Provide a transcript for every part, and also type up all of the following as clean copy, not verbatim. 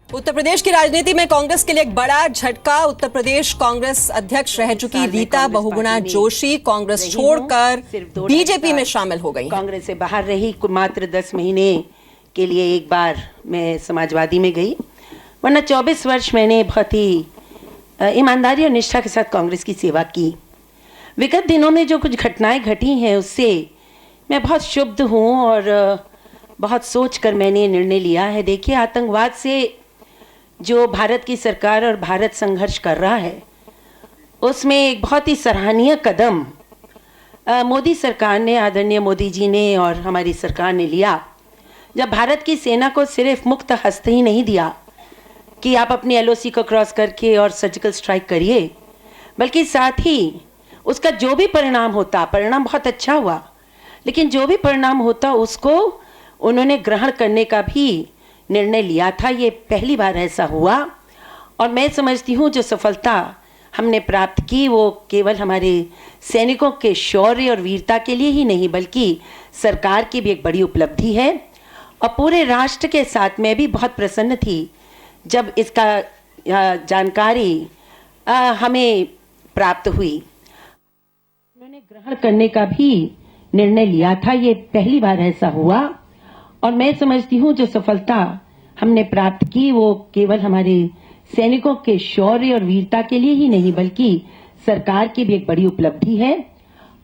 उत्तर प्रदेश की राजनीति में कांग्रेस के लिए एक बड़ा झटका। उत्तर प्रदेश कांग्रेस अध्यक्ष रह चुकी रीता बहुगुणा जोशी कांग्रेस छोड़कर बीजेपी में शामिल हो गई। कांग्रेस से बाहर रही, मात्र 10 महीने के लिए एक बार मैं समाजवादी में गई, वरना 24 वर्ष मैंने बहुत ही ईमानदारी और निष्ठा के साथ कांग्रेस की सेवा की। विगत दिनों में जो कुछ घटनाएं घटी हैं उससे मैं बहुत क्षुब्ध हूँ और बहुत सोच कर मैंने निर्णय लिया है। देखिए, आतंकवाद से जो भारत की सरकार और भारत संघर्ष कर रहा है उसमें एक बहुत ही सराहनीय कदम मोदी सरकार ने, आदरणीय मोदी जी ने और हमारी सरकार ने लिया, जब भारत की सेना को सिर्फ मुक्त हस्त ही नहीं दिया कि आप अपनी एलओसी को क्रॉस करके और सर्जिकल स्ट्राइक करिए, बल्कि साथ ही उसका जो भी परिणाम होता, परिणाम बहुत अच्छा हुआ, लेकिन जो भी परिणाम होता उसको उन्होंने ग्रहण करने का भी निर्णय लिया था। ये पहली बार ऐसा हुआ और मैं समझती हूँ जो सफलता हमने प्राप्त की वो केवल हमारे सैनिकों के शौर्य और वीरता के लिए ही नहीं, बल्कि सरकार की भी एक बड़ी उपलब्धि है। और पूरे राष्ट्र के साथ मैं भी बहुत प्रसन्न थी जब इसका जानकारी हमें प्राप्त हुई। उन्होंने ग्रहण करने का भी निर्णय लिया था। ये पहली बार ऐसा हुआ और मैं समझती हूँ जो सफलता हमने प्राप्त की वो केवल हमारे सैनिकों के शौर्य और वीरता के लिए ही नहीं, बल्कि सरकार की भी एक बड़ी उपलब्धि है।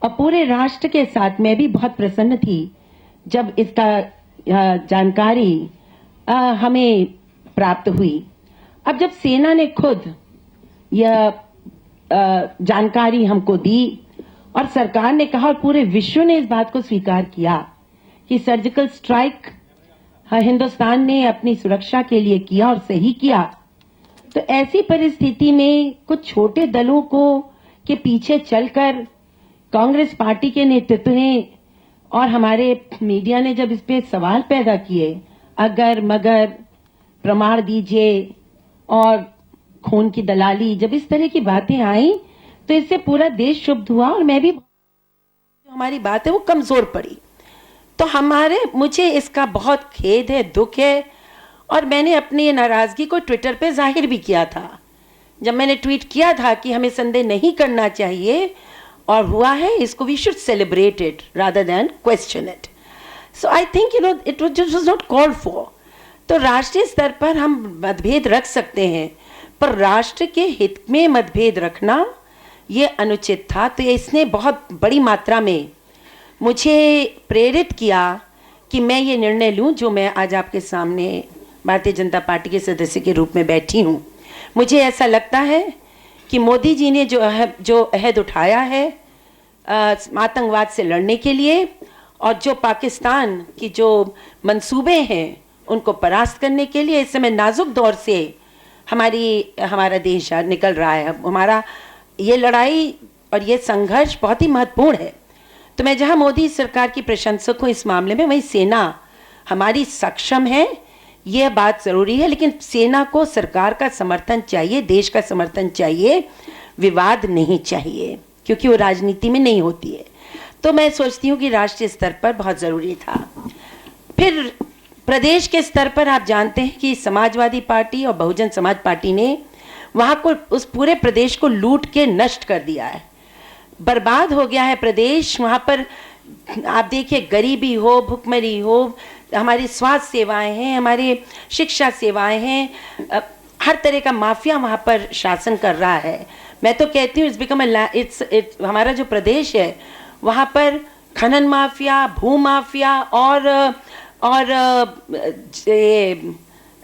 और पूरे राष्ट्र के साथ मैं भी बहुत प्रसन्न थी जब इसका जानकारी हमें प्राप्त हुई। अब जब सेना ने खुद यह जानकारी हमको दी और सरकार ने कहा और पूरे विश्व ने इस बात को स्वीकार किया कि सर्जिकल स्ट्राइक हिंदुस्तान ने अपनी सुरक्षा के लिए किया और सही किया, तो ऐसी परिस्थिति में कुछ छोटे दलों को के पीछे चलकर कांग्रेस पार्टी के नेतृत्व ने और हमारे मीडिया ने जब इस पे सवाल पैदा किए, अगर मगर प्रमाण दीजिए और खून की दलाली, जब इस तरह की बातें आई तो इससे पूरा देश क्षुब्ध हुआ और मैं भी, जो हमारी बात है वो कमजोर पड़ी। तो मुझे इसका बहुत खेद है, दुख है और मैंने अपनी नाराजगी को ट्विटर पे जाहिर भी किया था। जब मैंने ट्वीट किया था कि हमें संदेह नहीं करना चाहिए और हुआ है, इसको we should celebrate it rather than question it. So I think it was not called for. तो राष्ट्रीय स्तर पर हम मतभेद रख सकते हैं, पर राष्ट्र के हित में मतभेद रखना ये अनुचित था। तो इसने बहुत बड़ी मात्रा में मुझे प्रेरित किया कि मैं ये निर्णय लूं जो मैं आज आपके सामने भारतीय जनता पार्टी के सदस्य के रूप में बैठी हूं। मुझे ऐसा लगता है कि मोदी जी ने जो अहद उठाया है आतंकवाद से लड़ने के लिए और जो पाकिस्तान की जो मंसूबे हैं उनको परास्त करने के लिए, इस समय नाजुक दौर से हमारा देश निकल रहा है। हमारा ये लड़ाई और ये संघर्ष बहुत ही महत्वपूर्ण है। तो मैं जहां मोदी सरकार की प्रशंसक हूं इस मामले में, वहीं सेना हमारी सक्षम है, यह बात जरूरी है, लेकिन सेना को सरकार का समर्थन चाहिए, देश का समर्थन चाहिए, विवाद नहीं चाहिए, क्योंकि वो राजनीति में नहीं होती है। तो मैं सोचती हूँ कि राष्ट्रीय स्तर पर बहुत ज़रूरी था। फिर प्रदेश के स्तर पर आप जानते हैं कि समाजवादी पार्टी और बहुजन समाज पार्टी ने वहाँ को, उस पूरे प्रदेश को लूट के नष्ट कर दिया है, बर्बाद हो गया है प्रदेश। वहाँ पर आप देखिए, गरीबी हो, भुखमरी हो, हमारी स्वास्थ्य सेवाएं हैं, हमारी शिक्षा सेवाएं हैं, हर तरह का माफिया वहाँ पर शासन कर रहा है। मैं तो कहती हूँ हमारा जो प्रदेश है वहाँ पर खनन माफिया, भू माफिया और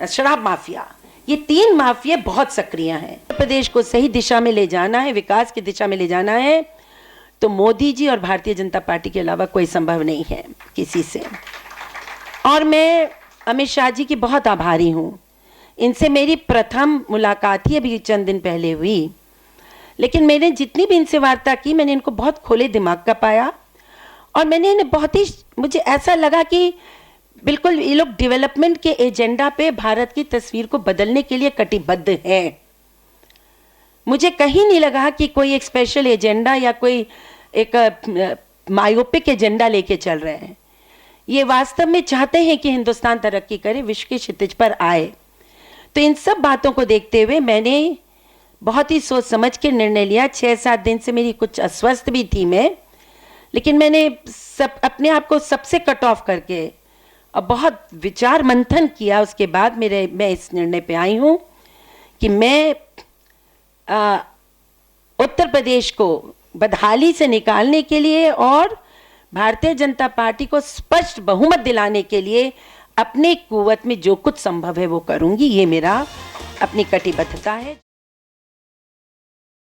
शराब माफिया, ये 3 माफिया बहुत सक्रिय हैं। प्रदेश को सही दिशा में ले जाना है, विकास की दिशा में ले जाना है, तो मोदी जी और भारतीय जनता पार्टी के अलावा कोई संभव नहीं है किसी से। और मैं अमित शाह जी की बहुत आभारी हूँ। इनसे मेरी प्रथम मुलाकात ही अभी चंद दिन पहले हुई, लेकिन मैंने जितनी भी इनसे वार्ता की, मैंने इनको बहुत खुले दिमाग का पाया और मैंने इन्हें बहुत ही, मुझे ऐसा लगा कि बिल्कुल ये लोग डेवलपमेंट के एजेंडा पे भारत की तस्वीर को बदलने के लिए कटिबद्ध हैं। मुझे कहीं नहीं लगा कि कोई एक स्पेशल एजेंडा या कोई एक मायोपिक एजेंडा लेके चल रहे हैं। ये वास्तव में चाहते हैं कि हिंदुस्तान तरक्की करे, विश्व के क्षितिज पर आए। तो इन सब बातों को देखते हुए मैंने बहुत ही सोच समझ के निर्णय लिया। 6-7 दिन से मेरी कुछ अस्वस्थ भी थी मैं, लेकिन मैंने अपने आप को सबसे कट ऑफ करके और बहुत विचार मंथन किया। उसके बाद मैं इस निर्णय पे आई हूँ कि मैं उत्तर प्रदेश को बदहाली से निकालने के लिए और भारतीय जनता पार्टी को स्पष्ट बहुमत दिलाने के लिए अपने कुवत में जो कुछ संभव है वो करूंगी। ये मेरा अपनी कटिबद्धता है।